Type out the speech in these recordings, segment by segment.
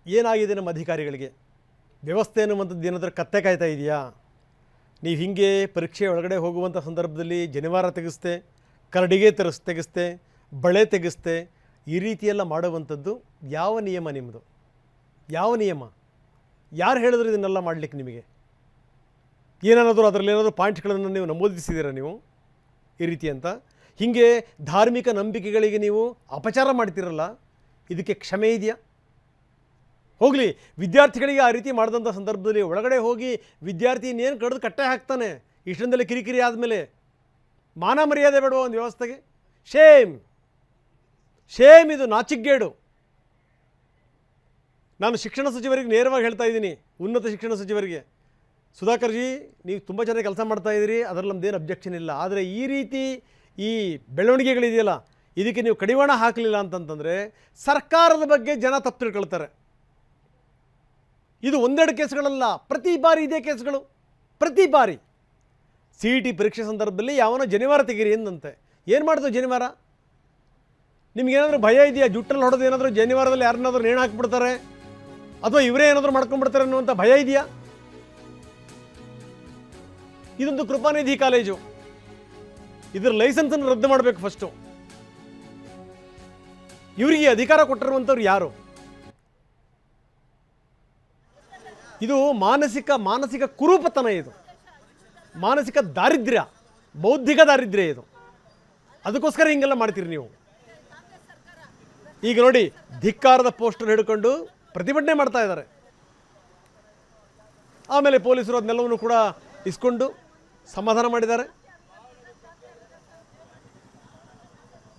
ಏನಾಗಿದೆ ನಮ್ಮ ಅಧಿಕಾರಿಗಳಿಗೆ? ವ್ಯವಸ್ಥೆ ಅನ್ನುವಂಥದ್ದು ಏನಾದರೂ ಕತ್ತೆ ಕಾಯ್ತಾ ಇದೆಯಾ? ನೀವು ಹೀಗೆ ಪರೀಕ್ಷೆ ಒಳಗಡೆ ಹೋಗುವಂಥ ಸಂದರ್ಭದಲ್ಲಿ ಜನಿವಾರ ತೆಗೆಸ್ತೆ, ಕರಡಿಗೆ ತೆಗೆಸ್ತೆ, ಬಳೆ ತೆಗೆಸ್ತೆ, ಈ ರೀತಿಯೆಲ್ಲ ಮಾಡುವಂಥದ್ದು ಯಾವ ನಿಯಮ ನಿಮ್ಮದು? ಯಾವ ನಿಯಮ? ಯಾರು ಹೇಳಿದ್ರು ಇದನ್ನೆಲ್ಲ ಮಾಡಲಿಕ್ಕೆ ನಿಮಗೆ? ಏನಾದರೂ ಅದರಲ್ಲಿ ಏನಾದರೂ ಪಾಯಿಂಟ್ಗಳನ್ನು ನೀವು ನಮೂದಿಸಿದ್ದೀರಾ ನೀವು ಈ ರೀತಿ ಅಂತ? ಹೀಗೆ ಧಾರ್ಮಿಕ ನಂಬಿಕೆಗಳಿಗೆ ನೀವು ಅಪಚಾರ ಮಾಡ್ತಿರಲ್ಲ, ಇದಕ್ಕೆ ಕ್ಷಮೆ ಇದೆಯಾ? ಹೋಗಲಿ, ವಿದ್ಯಾರ್ಥಿಗಳಿಗೆ ಆ ರೀತಿ ಮಾಡಿದಂಥ ಸಂದರ್ಭದಲ್ಲಿ ಒಳಗಡೆ ಹೋಗಿ ವಿದ್ಯಾರ್ಥಿ ಇನ್ನೇನು ಕಡಿದು ಕಟ್ಟೆ ಹಾಕ್ತಾನೆ ಇಷ್ಟೊಂದೆಲ್ಲ ಕಿರಿಕಿರಿ ಆದಮೇಲೆ. ಮಾನ ಮರ್ಯಾದೆ ಬೇಡುವ ಒಂದು ವ್ಯವಸ್ಥೆಗೆ? Shame, shame. ಇದು ನಾಚಿಕೆಗೇಡು. ನಾನು ಶಿಕ್ಷಣ ಸಚಿವರಿಗೆ ನೇರವಾಗಿ ಹೇಳ್ತಾ ಇದ್ದೀನಿ, ಉನ್ನತ ಶಿಕ್ಷಣ ಸಚಿವರಿಗೆ, ಸುಧಾಕರ್ಜಿ ನೀವು ತುಂಬ ಚೆನ್ನಾಗಿ ಕೆಲಸ ಮಾಡ್ತಾಯಿದ್ದೀರಿ, ಅದರಲ್ಲಿ ನಮ್ಮದೇನು ಅಬ್ಜೆಕ್ಷನ್ ಇಲ್ಲ. ಆದರೆ ಈ ರೀತಿ ಈ ಬೆಳವಣಿಗೆಗಳಿದೆಯಲ್ಲ, ಇದಕ್ಕೆ ನೀವು ಕಡಿವಾಣ ಹಾಕಲಿಲ್ಲ ಅಂತಂತಂದರೆ ಸರ್ಕಾರದ ಬಗ್ಗೆ ಜನ ತಪ್ಪು ತಿಳ್ಕೊಳ್ತಾರೆ. ಇದು ಒಂದೆರಡು ಕೇಸ್ಗಳಲ್ಲ, ಪ್ರತಿ ಬಾರಿ ಇದೇ ಕೇಸ್ಗಳು. ಪ್ರತಿ ಬಾರಿ CET ಪರೀಕ್ಷೆ ಸಂದರ್ಭದಲ್ಲಿ ಯಾವನೋ ಜನಿವಾರ ತೆಗೀರಿ ಎಂದಂತೆ. ಏನು ಮಾಡ್ತು ಜನಿವಾರ? ನಿಮಗೇನಾದರೂ ಭಯ ಇದೆಯಾ? ಜುಟ್ಟಲ್ಲಿ ಹೊಡೆದು ಏನಾದರೂ ಜನಿವಾರದಲ್ಲಿ ಯಾರನ್ನಾದರೂ ನೇಣು ಹಾಕಿಬಿಡ್ತಾರೆ ಅಥವಾ ಇವರೇ ಏನಾದರೂ ಮಾಡ್ಕೊಂಡ್ಬಿಡ್ತಾರೆ ಅನ್ನುವಂಥ ಭಯ ಇದೆಯಾ? ಇದೊಂದು ಕೃಪಾನಿಧಿ ಕಾಲೇಜು, ಇದರ ಲೈಸೆನ್ಸನ್ನು ರದ್ದು ಮಾಡಬೇಕು ಫಸ್ಟು. ಇವರಿಗೆ ಅಧಿಕಾರ ಕೊಟ್ಟಿರುವಂಥವ್ರು ಯಾರು? ಇದು ಮಾನಸಿಕ ಕುರೂಪತನ, ಇದು ಮಾನಸಿಕ ದಾರಿದ್ರ್ಯ, ಬೌದ್ಧಿಕ ದಾರಿದ್ರ್ಯ ಇದು. ಅದಕ್ಕೋಸ್ಕರ ಹಿಂಗೆಲ್ಲ ಮಾಡ್ತೀರಿ ನೀವು. ಈಗ ನೋಡಿ, ಧಿಕ್ಕಾರದ ಪೋಸ್ಟರ್ ಹಿಡ್ಕೊಂಡು ಪ್ರತಿಭಟನೆ ಮಾಡ್ತಾ ಇದ್ದಾರೆ. ಆಮೇಲೆ ಪೊಲೀಸರು ಅದನ್ನೆಲ್ಲವನ್ನು ಕೂಡ ಇಸ್ಕೊಂಡು ಸಮಾಧಾನ ಮಾಡಿದ್ದಾರೆ.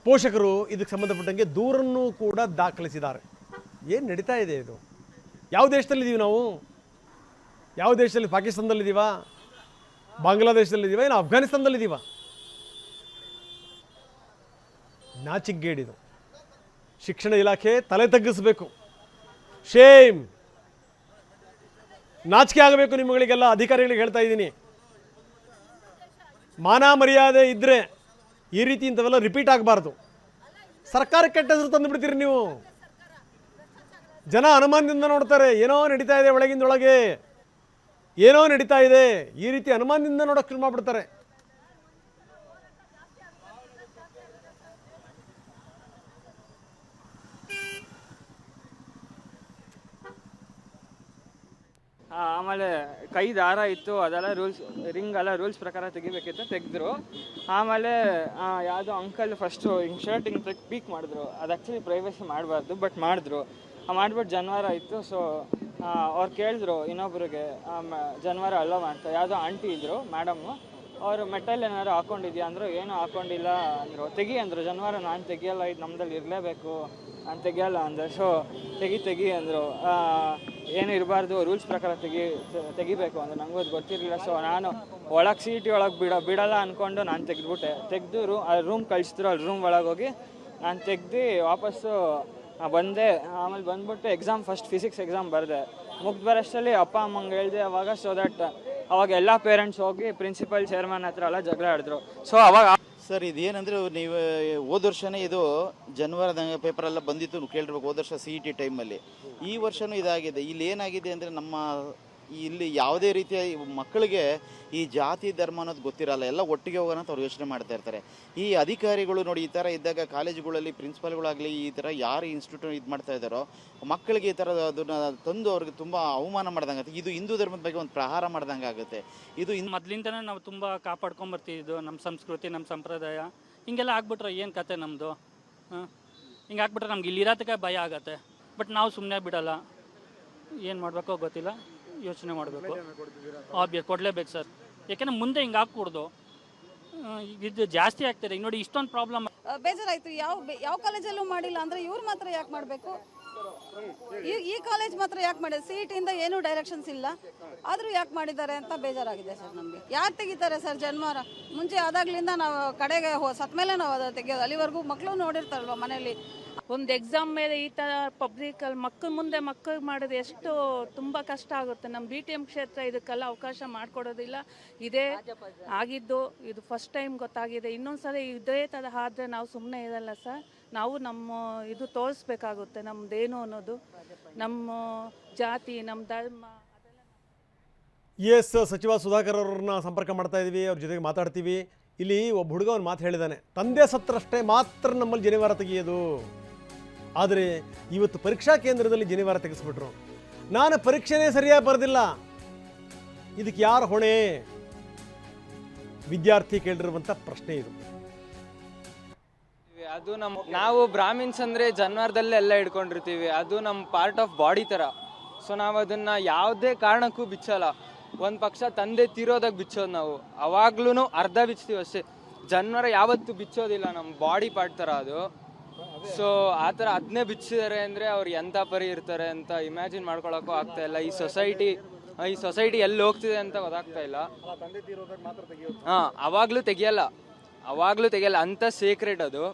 ಪೋಷಕರು ಇದಕ್ಕೆ ಸಂಬಂಧಪಟ್ಟಂಗೆ ದೂರನ್ನು ಕೂಡ ದಾಖಲಿಸಿದ್ದಾರೆ. ಏನು ನಡೀತಾ ಇದೆ ಇದು? ಯಾವ ದೇಶದಲ್ಲಿದ್ದೀವಿ ನಾವು? ಯಾವ ದೇಶದಲ್ಲಿ? ಪಾಕಿಸ್ತಾನದಲ್ಲಿದ್ದೀವಾ? ಬಾಂಗ್ಲಾದೇಶದಲ್ಲಿದ್ದೀವಾ? ಏನು ಅಫ್ಘಾನಿಸ್ತಾನದಲ್ಲಿದ್ದೀವಾ? ನಾಚಿಕೆಗೇಡಿದು. ಶಿಕ್ಷಣ ಇಲಾಖೆ ತಲೆ ತಗ್ಗಿಸಬೇಕು. ಶೇಮ್, ನಾಚಿಕೆ ಆಗಬೇಕು ನಿಮ್ಮಗಳಿಗೆಲ್ಲ, ಅಧಿಕಾರಿಗಳಿಗೆ ಹೇಳ್ತಾ ಇದ್ದೀನಿ. ಮಾನ ಮರ್ಯಾದೆ ಇದ್ದರೆ ಈ ರೀತಿ ಇಂಥವೆಲ್ಲ ರಿಪೀಟ್ ಆಗಬಾರ್ದು. ಸರ್ಕಾರಕ್ಕೆ ಕೆಟ್ಟ ಹೆಸರು ತಂದುಬಿಡ್ತೀರಿ ನೀವು. ಜನ ಅನುಮಾನದಿಂದ ನೋಡ್ತಾರೆ, ಏನೋ ನಡೀತಾ ಇದೆ ಒಳಗಿಂದೊಳಗೆ, ಏನೋ ನಡೀತಾ ಇದೆ, ಈ ರೀತಿ ಅನುಮಾನದಿಂದ ನೋಡೋಕೆ ಶುರು ಮಾಡಿಬಿಡ್ತಾರೆ. ಆಮೇಲೆ ಕೈ ದಾರ ಇತ್ತು, ಅದೆಲ್ಲ ರೂಲ್ಸ್, ರಿಂಗ್ ಎಲ್ಲ ರೂಲ್ಸ್ ಪ್ರಕಾರ ತೆಗಿಬೇಕಿತ್ತು, ತೆಗೆದ್ರು. ಆಮೇಲೆ ಯಾವುದೋ ಅಂಕಲ್ ಫಸ್ಟು ಹಿಂಗೆ ಶರ್ಟ್ ಹಿಂಗೆ ಪೀಕ್ ಮಾಡಿದ್ರು. ಅದು ಆ್ಯಕ್ಚುಲಿ ಪ್ರೈವಸಿ ಮಾಡಬಾರ್ದು, ಬಟ್ ಮಾಡಿದ್ರು. ಮಾಡಿಬಿಟ್ಟು ಜನಿವಾರ ಇತ್ತು. ಸೊ ಅವ್ರು ಕೇಳಿದ್ರು ಇನ್ನೊಬ್ರಿಗೆ ಜನಿವಾರ ಅಲ್ಲೋ ಮಾಡ್ತಾರೆ. ಯಾವುದೋ ಆಂಟಿ ಇದ್ದರು, ಮೇಡಮ್ಮು. ಅವರು ಮೆಟಲ್ ಏನಾದ್ರು ಹಾಕ್ಕೊಂಡಿದ್ಯಾ ಅಂದರು. ಏನೂ ಹಾಕ್ಕೊಂಡಿಲ್ಲ ಅಂದರು. ತೆಗಿ ಅಂದರು. ಜನಿವಾರ ನಾನು ತೆಗಿಯಲ್ಲ, ಇದು ನಮ್ಮದಲ್ಲಿ ಇರಲೇಬೇಕು, ನಾನು ತೆಗಿಯಲ್ಲ ಅಂದೆ. ಸೊ ತೆಗಿ ಅಂದರು. ಏನು ಇರಬಾರ್ದು, ರೂಲ್ಸ್ ಪ್ರಕಾರ ತೆಗಿಬೇಕು ಅಂದರೆ ನನಗೂ ಅದು ಗೊತ್ತಿರಲಿಲ್ಲ. ಸೊ ನಾನು ಒಳಗೆ CET ಒಳಗೆ ಬಿಡಲ್ಲ ಅಂದ್ಕೊಂಡು ನಾನು ತೆಗೆದು ರೂಮ್ ಕಳಿಸಿದ್ರು. ಅಲ್ಲಿ ರೂಮ್ ಒಳಗೆ ಹೋಗಿ ನಾನು ತೆಗ್ದು ವಾಪಸ್ಸು ಬಂದೆ. ಆಮೇಲೆ ಬಂದ್ಬಿಟ್ಟು ಎಕ್ಸಾಮ್, ಫಸ್ಟ್ ಫಿಸಿಕ್ಸ್ ಎಕ್ಸಾಮ್ ಬರೆದೆ. ಮುಗ್ದು ಬರೋಷ್ಟರಲ್ಲಿ ಅಪ್ಪ ಅಮ್ಮಂಗೆ ಹೇಳಿದೆ ಅವಾಗ. ಸೊ ದಟ್ ಅವಾಗ ಎಲ್ಲ ಪೇರೆಂಟ್ಸ್ ಹೋಗಿ ಪ್ರಿನ್ಸಿಪಲ್, ಚೇರ್ಮನ್ ಹತ್ರ ಎಲ್ಲ ಜಗಳ ಆಡಿದ್ರು. ಸೊ ಅವಾಗ ಸರ್ ಇದೇನಂದರೆ, ನೀವು ಹೋದ ವರ್ಷನೇ ಇದು ಜನಿವಾರದ ಪೇಪರೆಲ್ಲ ಬಂದಿತ್ತು, ಕೇಳಿರ್ಬೇಕು. ಹೋದ ವರ್ಷ CET ಟೈಮಲ್ಲಿ. ಈ ವರ್ಷವೂ ಇದಾಗಿದೆ. ಇಲ್ಲಿ ಏನಾಗಿದೆ ಅಂದರೆ, ನಮ್ಮ ಇಲ್ಲಿ ಯಾವುದೇ ರೀತಿಯ ಮಕ್ಕಳಿಗೆ ಈ ಜಾತಿ ಧರ್ಮ ಅನ್ನೋದು ಗೊತ್ತಿರಲ್ಲ. ಎಲ್ಲ ಒಟ್ಟಿಗೆ ಹೋಗೋಣ ಅಂತ ಅವ್ರು ಯೋಚನೆ ಮಾಡ್ತಾ ಇರ್ತಾರೆ. ಈ ಅಧಿಕಾರಿಗಳು ನೋಡಿ, ಈ ಥರ ಇದ್ದಾಗ ಕಾಲೇಜುಗಳಲ್ಲಿ ಪ್ರಿನ್ಸಿಪಾಲ್ಗಳಾಗಲಿ, ಈ ಥರ ಯಾರು ಇನ್ಸ್ಟಿಟ್ಯೂಟ್ ಇದು ಮಾಡ್ತಾ ಇದ್ದಾರೋ ಮಕ್ಕಳಿಗೆ ಈ ಥರ ಅದನ್ನು ತಂದು ಅವ್ರಿಗೆ ತುಂಬ ಅವಮಾನ ಮಾಡ್ದಂಗೆ ಆಗುತ್ತೆ. ಇದು ಹಿಂದೂ ಧರ್ಮದ ಬಗ್ಗೆ ಒಂದು ಪ್ರಹಾರ ಮಾಡ್ದಂಗೆ ಆಗುತ್ತೆ. ಇದು ಮೊದಲಿಂದನೇ ನಾವು ತುಂಬ ಕಾಪಾಡ್ಕೊಂಬರ್ತಿದ್ದು ನಮ್ಮ ಸಂಸ್ಕೃತಿ, ನಮ್ಮ ಸಂಪ್ರದಾಯ. ಹಿಂಗೆಲ್ಲ ಆಗ್ಬಿಟ್ರೆ ಏನು ಕತೆ ನಮ್ಮದು? ಹಿಂಗೆ ಆಗ್ಬಿಟ್ರೆ ನಮ್ಗೆ ಇಲ್ಲಿ ಇರೋದಕ್ಕೆ ಭಯ ಆಗತ್ತೆ. ಬಟ್ ನಾವು ಸುಮ್ಮನೆ ಬಿಡಲ್ಲ. ಏನು ಮಾಡಬೇಕೋ ಗೊತ್ತಿಲ್ಲ, ಯೋಚನೆ ಮಾಡಬೇಕು. ಕೊಡಲೇಬೇಕು ಸರ್, ಯಾಕೆಂದ್ರೆ ಮುಂದೆ ಹಿಂಗೆ ಆಗ್ಕೂಡ್ದು. ಇದು ಜಾಸ್ತಿ ಆಗ್ತದೆ. ಈಗ ನೋಡಿ, ಇಷ್ಟೊಂದು ಪ್ರಾಬ್ಲಮ್. ಬೇಜಾರಾಯ್ತು. ಯಾವ ಕಾಲೇಜಲ್ಲೂ ಮಾಡಿಲ್ಲ ಅಂದರೆ ಇವ್ರು ಮಾತ್ರ ಯಾಕೆ ಮಾಡಬೇಕು? ಈ ಕಾಲೇಜ್ ಮಾತ್ರ ಯಾಕೆ ಮಾಡಿದೆ? CET ಇಂದ ಏನೂ ಡೈರೆಕ್ಷನ್ಸ್ ಇಲ್ಲ, ಆದರೂ ಯಾಕೆ ಮಾಡಿದ್ದಾರೆ ಅಂತ ಬೇಜಾರಾಗಿದೆ ಸರ್ ನಮಗೆ. ಯಾರು ತೆಗಿತಾರೆ ಸರ್ ಜನ್ಮಾರ? ಮುಂಚೆ ಆದಾಗ್ಲಿಂದ ನಾವು ಕಡೆಗೆ ಸತ್ ಮೇಲೆ ನಾವು ಅದು ತೆಗಿಯೋದು. ಅಲ್ಲಿವರೆಗೂ ಮಕ್ಕಳು ನೋಡಿರ್ತಾರಲ್ವ ಮನೇಲಿ. ಒಂದು ಎಕ್ಸಾಮ್ ಮೇಲೆ ಈ ಥರ ಪಬ್ಲಿಕಲ್ಲಿ ಮಕ್ಕಳಿಗೆ ಮಾಡೋದು ಎಷ್ಟು ತುಂಬ ಕಷ್ಟ ಆಗುತ್ತೆ. ನಮ್ಮ BTM ಕ್ಷೇತ್ರ ಇದಕ್ಕೆಲ್ಲ ಅವಕಾಶ ಮಾಡಿಕೊಡೋದಿಲ್ಲ. ಇದೇ ಆಗಿದ್ದು, ಇದು ಫಸ್ಟ್ ಟೈಮ್ ಗೊತ್ತಾಗಿದೆ. ಇನ್ನೊಂದು ಸಲ ಇದೇ ಥರ ಆದರೆ ನಾವು ಸುಮ್ಮನೆ ಇರಲ್ಲ ಸರ್. ನಾವು ನಮ್ಮ ಇದು ತೋರಿಸ್ಬೇಕಾಗುತ್ತೆ, ನಮ್ಮದೇನು ಅನ್ನೋದು, ನಮ್ಮ ಜಾತಿ, ನಮ್ಮ ಧರ್ಮ. ಎಸ್ ಸಚಿವ ಸುಧಾಕರ್ ಅವ್ರನ್ನ ಸಂಪರ್ಕ ಮಾಡ್ತಾ ಇದ್ದೀವಿ, ಅವ್ರ ಜೊತೆಗೆ ಮಾತಾಡ್ತೀವಿ. ಇಲ್ಲಿ ಒಬ್ಬ ಹುಡುಗ ಒಂದು ಮಾತು ಹೇಳಿದ್ದಾನೆ, ತಂದೆ ಸತ್ತರಷ್ಟೇ ಮಾತ್ರ ನಮ್ಮಲ್ಲಿ ಜನಿವಾರ ತೆಗೆಯೋದು. ಆದರೆ ಇವತ್ತು ಪರೀಕ್ಷಾ ಕೇಂದ್ರದಲ್ಲಿ ಜನಿವಾರ ತೆಗೆಸ್ಬಿಟ್ರು. ನಾನು ಪರೀಕ್ಷೆನೇ ಸರಿಯಾಗಿ ಬರೆದಿಲ್ಲ, ಇದಕ್ಕೆ ಯಾರು ಹೊಣೆ? ವಿದ್ಯಾರ್ಥಿ ಕೇಳಿರುವಂಥ ಪ್ರಶ್ನೆ ಇದು. ಅದು ನಾವು ಬ್ರಾಹ್ಮಿನ್ಸ್ ಅಂದರೆ ಜನ್ವಾರದಲ್ಲೇ ಎಲ್ಲ ಇಟ್ಕೊಂಡಿರ್ತೀವಿ, ಅದು ನಮ್ಮ ಪಾರ್ಟ್ ಆಫ್ ಬಾಡಿ ಥರ. ಸೊ ನಾವು ಅದನ್ನು ಯಾವುದೇ ಕಾರಣಕ್ಕೂ ಬಿಚ್ಚಲ್ಲ. ಒಂದು ಪಕ್ಷ ತಂದೆ ತೀರೋದಾಗ ಬಿಚ್ಚೋದು ನಾವು, ಅವಾಗ್ಲೂ ಅರ್ಧ ಬಿಚ್ತೀವಿ ಅಷ್ಟೇ. ಜನ್ವಾರ ಯಾವತ್ತೂ ಬಿಚ್ಚೋದಿಲ್ಲ, ನಮ್ಮ ಬಾಡಿ ಪಾರ್ಟ್ ಥರ ಅದು. ಸೊ ಆ ಥರ ಅದನ್ನೇ ಬಿಚ್ಚಿದ್ದಾರೆ ಅಂದರೆ ಅವ್ರು ಎಂಥ ಪರಿ ಇರ್ತಾರೆ ಅಂತ ಇಮ್ಯಾಜಿನ್ ಮಾಡ್ಕೊಳಕ್ಕೂ ಆಗ್ತಾ ಇಲ್ಲ. ಈ ಸೊಸೈಟಿ ಎಲ್ಲಿ ಹೋಗ್ತಿದೆ ಅಂತ ಗೊತ್ತಾಗ್ತಾ ಇಲ್ಲ. ಹಾಂ, ಅವಾಗಲೂ ತೆಗಿಯಲ್ಲ ಅಂತ ಸೀಕ್ರೆಟ್ ಅದು.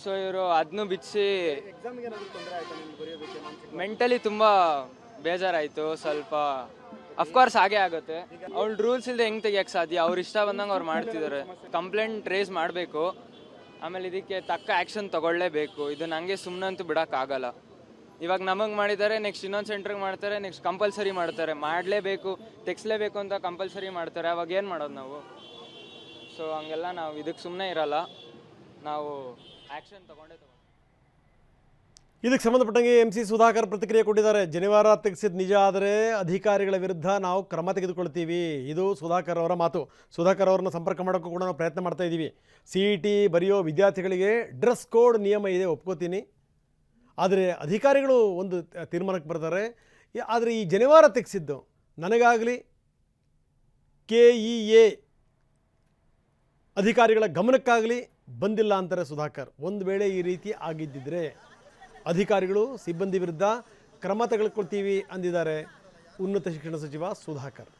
ಸೊ ಇವರು ಅದನ್ನು ಬಿಚ್ಚಿ ಮೆಂಟಲಿ ತುಂಬ ಬೇಜಾರಾಯಿತು ಸ್ವಲ್ಪ. ಅಫ್ಕೋರ್ಸ್ ಹಾಗೆ ಆಗುತ್ತೆ. ಅವ್ಳು ರೂಲ್ಸ್ ಇಲ್ಲದೆ ಹೆಂಗೆ ತೆಗಿಯೋಕ್ಕೆ ಸಾಧ್ಯ? ಅವ್ರು ಇಷ್ಟ ಬಂದಂಗೆ ಅವ್ರು ಮಾಡ್ತಿದ್ದಾರೆ. ಕಂಪ್ಲೇಂಟ್ ರೇಸ್ ಮಾಡಬೇಕು, ಆಮೇಲೆ ಇದಕ್ಕೆ ತಕ್ಕ ಆ್ಯಕ್ಷನ್ ತಗೊಳ್ಳೇಬೇಕು. ಇದು ನನಗೆ ಸುಮ್ಮನಂತೂ ಬಿಡೋಕ್ಕಾಗಲ್ಲ. ಇವಾಗ ನಮಗೆ ಮಾಡಿದ್ದಾರೆ, ನೆಕ್ಸ್ಟ್ ಇನ್ನೊಂದು ಸೆಂಟ್ರಿಗೆ ಮಾಡ್ತಾರೆ, ನೆಕ್ಸ್ಟ್ ಕಂಪಲ್ಸರಿ ಮಾಡ್ತಾರೆ. ಮಾಡಲೇಬೇಕು, ತೆಗಿಸ್ಲೇಬೇಕು ಅಂತ ಕಂಪಲ್ಸರಿ ಮಾಡ್ತಾರೆ. ಅವಾಗ ಏನು ಮಾಡೋದು ನಾವು? ಸೊ ಹಂಗೆಲ್ಲ ನಾವು ಇದಕ್ಕೆ ಸುಮ್ಮನೆ ಇರಲ್ಲ, ನಾವು ಆ್ಯಕ್ಷನ್ ತಗೊಂಡೇ ತಗೊಂಡು. ಇದಕ್ಕೆ ಸಂಬಂಧಪಟ್ಟಂಗೆ MC ಸುಧಾಕರ್ ಪ್ರತಿಕ್ರಿಯೆ ಕೊಟ್ಟಿದ್ದಾರೆ. ಜನಿವಾರ ತೆಗೆಸಿದ ನಿಜ ಆದರೆ ಅಧಿಕಾರಿಗಳ ವಿರುದ್ಧ ನಾವು ಕ್ರಮ ತೆಗೆದುಕೊಳ್ತೀವಿ. ಇದು ಸುಧಾಕರ್ ಅವರ ಮಾತು. ಸುಧಾಕರ್ ಅವ್ರನ್ನ ಸಂಪರ್ಕ ಮಾಡೋಕ್ಕೂ ಕೂಡ ನಾವು ಪ್ರಯತ್ನ ಮಾಡ್ತಾ ಇದ್ದೀವಿ. CET ಬರೆಯೋ ವಿದ್ಯಾರ್ಥಿಗಳಿಗೆ ಡ್ರೆಸ್ ಕೋಡ್ ನಿಯಮ ಇದೆ, ಒಪ್ಕೋತೀನಿ. ಆದರೆ ಅಧಿಕಾರಿಗಳು ಒಂದು ತೀರ್ಮಾನಕ್ಕೆ ಬರ್ತಾರೆ. ಆದರೆ ಈ ಜನಿವಾರ ತೆಗೆಸಿದ್ದು ನನಗಾಗಲಿ KEA ಅಧಿಕಾರಿಗಳ ಗಮನಕ್ಕಾಗಲಿ ಬಂದಿಲ್ಲ ಅಂತಾರೆ ಸುಧಾಕರ್. ಒಂದು ವೇಳೆ ಈ ರೀತಿ ಆಗಿದ್ದಿದ್ರೆ ಅಧಿಕಾರಿಗಳು ಸಿಬ್ಬಂದಿ ವಿರುದ್ಧ ಕ್ರಮ ತೆಗೆದುಕೊಳ್ತೀವಿ ಅಂದಿದ್ದಾರೆ ಉನ್ನತ ಶಿಕ್ಷಣ ಸಚಿವ ಸುಧಾಕರ್.